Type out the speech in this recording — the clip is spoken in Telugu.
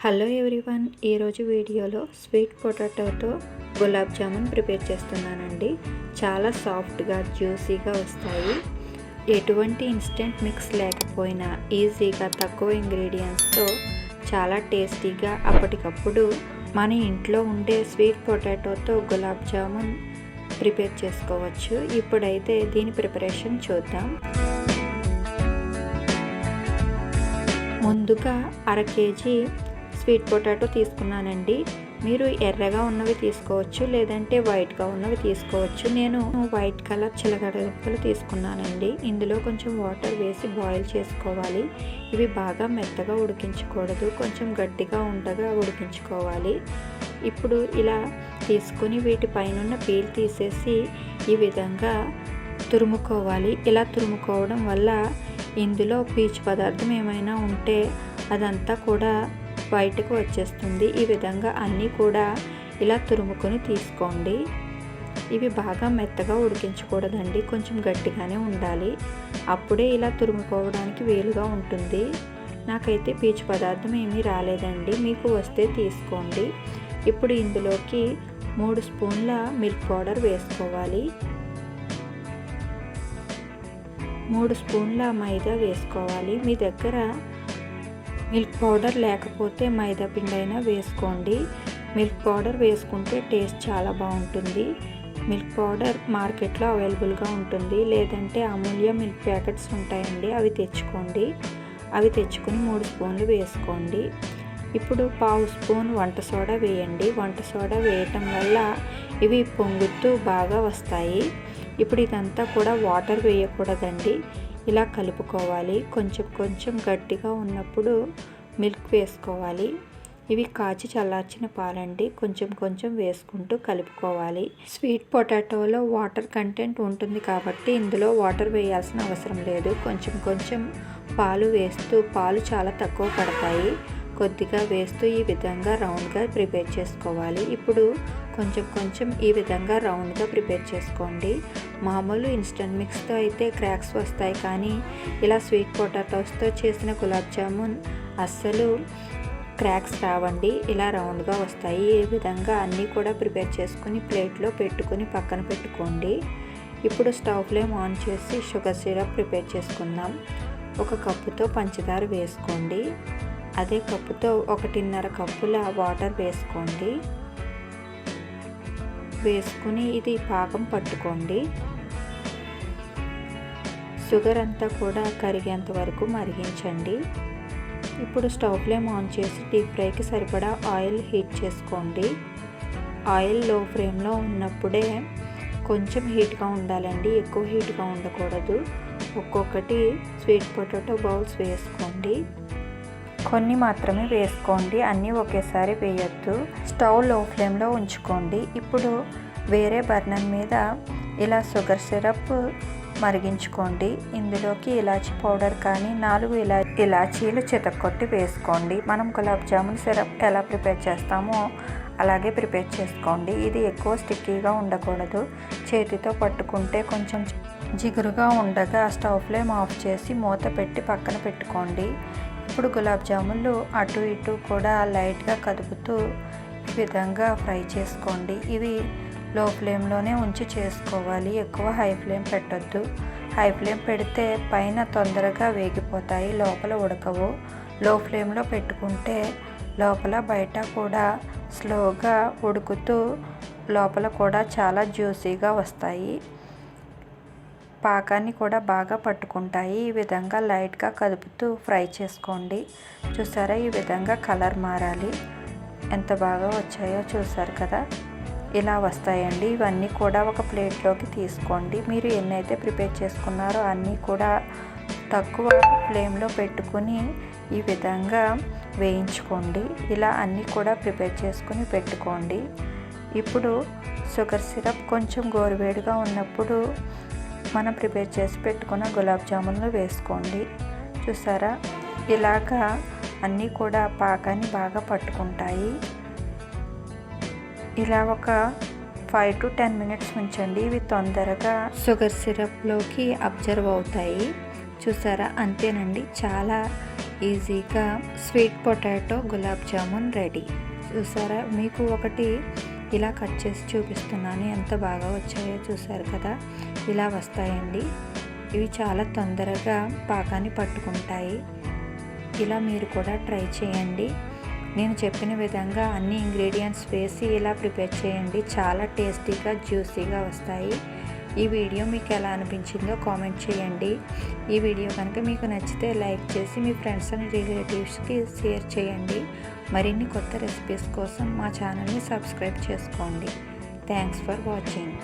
హలో ఎవ్రీవన్, ఈరోజు వీడియోలో స్వీట్ పొటాటోతో గులాబ్ జామున్ ప్రిపేర్ చేస్తున్నానండి. చాలా సాఫ్ట్గా జ్యూసీగా వస్తాయి. ఎటువంటి ఇన్స్టెంట్ మిక్స్ లేకపోయినా ఈజీగా తక్కువ ఇంగ్రీడియంట్స్తో చాలా టేస్టీగా అప్పటికప్పుడు మన ఇంట్లో ఉండే స్వీట్ పొటాటోతో గులాబ్ జామున్ ప్రిపేర్ చేసుకోవచ్చు. ఇప్పుడైతే దీని ప్రిపరేషన్ చూద్దాం. ముందుగా 1/2 కేజీ స్వీట్ పొటాటో తీసుకున్నానండి. మీరు ఎర్రగా ఉన్నవి తీసుకోవచ్చు, లేదంటే వైట్గా ఉన్నవి తీసుకోవచ్చు. నేను వైట్ కలర్ చిలకడదుంపలు తీసుకున్నానండి. ఇందులో కొంచెం వాటర్ వేసి బాయిల్ చేసుకోవాలి. ఇవి బాగా మెత్తగా ఉడికించకూడదు, కొంచెం గట్టిగా ఉండగా ఉడికించుకోవాలి. ఇప్పుడు ఇలా తీసుకుని వీటి పైన పీల్ తీసేసి ఈ విధంగా తురుముకోవాలి. ఇలా తురుముకోవడం వల్ల ఇందులో పీచు పదార్థం ఏమైనా ఉంటే అదంతా కూడా బయటకు వచ్చేస్తుంది. ఈ విధంగా అన్నీ కూడా ఇలా తురుముకొని తీసుకోండి. ఇవి బాగా మెత్తగా ఉడికించకూడదండి, కొంచెం గట్టిగానే ఉండాలి. అప్పుడే ఇలా తురుముకోవడానికి వీలుగా ఉంటుంది. నాకైతే పీచు పదార్థం ఏమీ రాలేదండి, మీకు వస్తే తీసుకోండి. ఇప్పుడు ఇందులోకి 3 స్పూన్ల మిల్క్ పౌడర్ వేసుకోవాలి. 3 స్పూన్ల మైదా వేసుకోవాలి. మీ దగ్గర మిల్క్ పౌడర్ లేకపోతే మైదా పిండి అయినా వేసుకోండి. మిల్క్ పౌడర్ వేసుకుంటే టేస్ట్ చాలా బాగుంటుంది. మిల్క్ పౌడర్ మార్కెట్లో అవైలబుల్గా ఉంటుంది, లేదంటే అమూల్య మిల్క్ ప్యాకెట్స్ ఉంటాయండి, అవి తెచ్చుకోండి. అవి తెచ్చుకొని 3 స్పూన్లు వేసుకోండి. ఇప్పుడు 1/2 స్పూన్ వంట సోడా వేయండి. వంట సోడా వేయటం వల్ల ఇవి పొంగుతూ బాగా వస్తాయి. ఇప్పుడు ఇదంతా కూడా వాటర్ వేయకూడదండి, ఇలా కలుపుకోవాలి. కొంచెం కొంచెం గట్టిగా ఉన్నప్పుడు మిల్క్ వేసుకోవాలి. ఇవి కాచి చల్లార్చిన పాలండి, కొంచెం కొంచెం వేసుకుంటూ కలుపుకోవాలి. స్వీట్ పొటాటోలో వాటర్ కంటెంట్ ఉంటుంది కాబట్టి ఇందులో వాటర్ వేయాల్సిన అవసరం లేదు. కొంచెం కొంచెం పాలు వేస్తూ, పాలు చాలా తక్కువ పడతాయి, కొద్దిగా వేస్తూ ఈ విధంగా రౌండ్గా ప్రిపేర్ చేసుకోవాలి. ఇప్పుడు కొంచెం కొంచెం ఈ విధంగా రౌండ్గా ప్రిపేర్ చేసుకోండి. మామూలు ఇన్స్టెంట్ మిక్స్తో అయితే క్రాక్స్ వస్తాయి, కానీ ఇలా స్వీట్ పొటాటోస్తో చేసిన గులాబ్ జామున్ అస్సలు క్రాక్స్ రావండి, ఇలా రౌండ్గా వస్తాయి. ఈ విధంగా అన్నీ కూడా ప్రిపేర్ చేసుకుని ప్లేట్లో పెట్టుకుని పక్కన పెట్టుకోండి. ఇప్పుడు స్టవ్ ఫ్లేమ్ ఆన్ చేసి షుగర్ సిరప్ ప్రిపేర్ చేసుకుందాం. 1 కప్పుతో పంచదార వేసుకోండి. అదే కప్పుతో 1.5 కప్పుల వాటర్ వేసుకోండి. వేసుకుని ఇది పాకం పట్టుకోండి. షుగర్ అంతా కూడా కరిగేంత వరకు మరిగించండి. ఇప్పుడు స్టవ్ ఫ్లేమ్ ఆన్ చేసి డీప్ ఫ్రైకి సరిపడా ఆయిల్ హీట్ చేసుకోండి. ఆయిల్ లో ఫ్లేమ్లో ఉన్నప్పుడే కొంచెం హీట్గా ఉండాలండి, ఎక్కువ హీట్గా ఉండకూడదు. ఒక్కొక్కటి స్వీట్ పొటాటో బౌల్స్ వేసుకోండి. కొన్ని మాత్రమే వేసుకోండి, అన్నీ ఒకేసారి వేయొద్దు. స్టవ్ లో ఫ్లేమ్లో ఉంచుకోండి. ఇప్పుడు వేరే బర్నర్ మీద ఇలా షుగర్ సిరప్ మరిగించుకోండి. ఇందులోకి ఇలాచీ పౌడర్ కానీ 4 ఇలాచీలు చితక్కొట్టి వేసుకోండి. మనం గులాబ్ జామున్ సిరప్ ఎలా ప్రిపేర్ చేస్తామో అలాగే ప్రిపేర్ చేసుకోండి. ఇది ఎక్కువ స్టిక్కీగా ఉండకూడదు, చేతితో పట్టుకుంటే కొంచెం జిగురుగా ఉండగా స్టవ్ ఫ్లేమ్ ఆఫ్ చేసి మూత పెట్టి పక్కన పెట్టుకోండి. ఇప్పుడు గులాబ్ జామున్లు అటు ఇటు కూడా లైట్గా కదుపుతూ ఈ విధంగా ఫ్రై చేసుకోండి. ఇవి లో ఫ్లేమ్లోనే ఉంచి చేసుకోవాలి, ఎక్కువ హై ఫ్లేమ్ పెట్టొద్దు. హై ఫ్లేమ్ పెడితే పైన తొందరగా వేగిపోతాయి, లోపల ఉడకవు. లో ఫ్లేమ్లో పెట్టుకుంటే లోపల బయట కూడా స్లోగా ఉడుకుతూ లోపల కూడా చాలా జ్యూసీగా వస్తాయి, పాకాన్ని కూడా బాగా పట్టుకుంటాయి. ఈ విధంగా లైట్గా కదుపుతూ ఫ్రై చేసుకోండి. చూసారా, ఈ విధంగా కలర్ మారాలి. ఎంత బాగా వచ్చాయో చూసారు కదా, ఇలా వస్తాయండి. ఇవన్నీ కూడా ఒక ప్లేట్లోకి తీసుకోండి. మీరు ఎన్నైతే ప్రిపేర్ చేసుకున్నారో అన్నీ కూడా తక్కువ ఫ్లేమ్లో పెట్టుకుని ఈ విధంగా వేయించుకోండి. ఇలా అన్నీ కూడా ప్రిపేర్ చేసుకుని పెట్టుకోండి. ఇప్పుడు షుగర్ సిరప్ కొంచెం గోరువేడిగా ఉన్నప్పుడు మనం ప్రిపేర్ చేసి పెట్టుకున్న గులాబ్ జామున్లు వేసుకోండి. చూసారా, ఇలాగా అన్నీ కూడా పాకాన్ని బాగా పట్టుకుంటాయి. ఇలా ఒక 5 to 10 మినిట్స్ ఉంచండి. ఇవి తొందరగా షుగర్ సిరప్లోకి అబ్జర్వ్ అవుతాయి. చూసారా, అంతేనండి, చాలా ఈజీగా sweet potato gulab jamun ready. చూసారా, మీకు ఒకటి ఇలా కట్ చేసి చూపిస్తున్నాను, ఎంత బాగా వచ్చాయో చూసారు కదా. ఇలా వస్తాయండి. ఇవి చాలా తొందరగా పాకాన్ని పట్టుకుంటాయి. ఇలా మీరు కూడా ట్రై చేయండి. నేను చెప్పిన విధంగా అన్ని ఇంగ్రీడియంట్స్ వేసి ఇలా ప్రిపేర్ చేయండి. చాలా టేస్టీగా జ్యూసీగా వస్తాయి. ఈ వీడియో మీకు ఎలా అనిపించిందో కామెంట్ చేయండి. ఈ వీడియో కనుక మీకు నచ్చితే లైక్ చేసి మీ ఫ్రెండ్స్ అండ్ రిలేటివ్స్కి షేర్ చేయండి. మరిన్ని కొత్త రెసిపీస్ కోసం మా ఛానల్ని సబ్స్క్రైబ్ చేసుకోండి. Thanks for watching.